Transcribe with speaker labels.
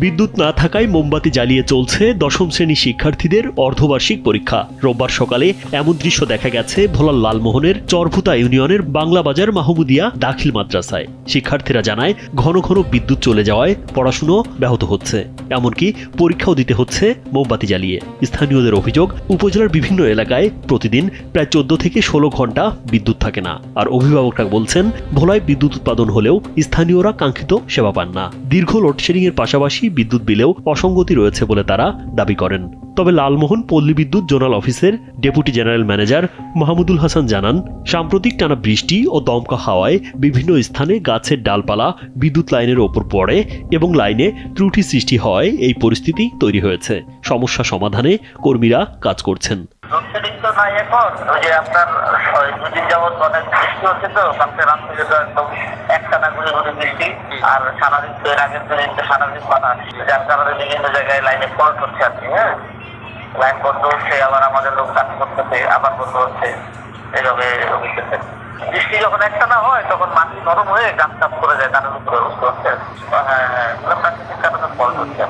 Speaker 1: বিদ্যুৎ না থাকায় মোমবাতি জ্বালিয়ে চলছে দশম শ্রেণী শিক্ষার্থীদের অর্ধবার্ষিক পরীক্ষা। রোববার সকালে এমন দৃশ্য দেখা গেছে ভোলার লালমোহনের চরভুতা ইউনিয়নের বাংলাবাজার মাহমুদিয়া দাখিল মাদ্রাসায়। শিক্ষার্থীরা জানায় ঘন ঘন বিদ্যুৎ চলে যাওয়ায় পড়াশুনো ব্যাহত হচ্ছে, এমনকি পরীক্ষাও দিতে হচ্ছে মোমবাতি জ্বালিয়ে। স্থানীয়দের অভিযোগ, উপজেলার বিভিন্ন এলাকায় প্রতিদিন প্রায় 14 থেকে 16 ঘন্টা বিদ্যুৎ থাকে না। আর অভিভাবকরা বলছেন ভোলায় বিদ্যুৎ উৎপাদন হলেও স্থানীয়রা কাঙ্ক্ষিত সেবা পান না। দীর্ঘ লোডশেডিং এর পাশাপাশি বিদ্যুৎ বিলেও অসঙ্গতি রয়েছে বলে তারা দাবি করেন। তবে লালমোহন পল্লী বিদ্যুৎ জোনাল অফিসের deputy general manager Mahmudul Hasan জানান, সাম্প্রতিক টানা বৃষ্টি ও দমকা হাওয়ায় বিভিন্ন স্থানে গাছের ডালপালা বিদ্যুৎ লাইনের ওপর পড়ে এবং লাইনে ত্রুটি সৃষ্টি হওয়ায় এই পরিস্থিতি তৈরি হয়েছে। সমস্যা সমাধানে কর্মীরা কাজ করছেন।
Speaker 2: লোডশেডিং তো নাই এখন, ওই যে আপনার 2 দিন যাবত অনেক বৃষ্টি হচ্ছে, তো কালকে রাত থেকে তো একদম একটানা ঘুরে ঘুরে বৃষ্টি, আর সারাদিন তো এর আগের দিন সারাদিন বাতাস, যার কারণে বিভিন্ন জায়গায় লাইনে ফল্ট হচ্ছে আর কি। হ্যাঁ, লাইন বন্ধ হচ্ছে, আবার আমাদের লোক কাজ করতেছে, আবার বন্ধ হচ্ছে, এইভাবে হচ্ছে। বৃষ্টি যখন একটানা হয় তখন মাটি নরম হয়ে গাছ কাজ করে যায়, কারণ উপরে বুঝতে পারছেন। হ্যাঁ, প্রাকৃতিক কারণে ফল্ট হচ্ছে।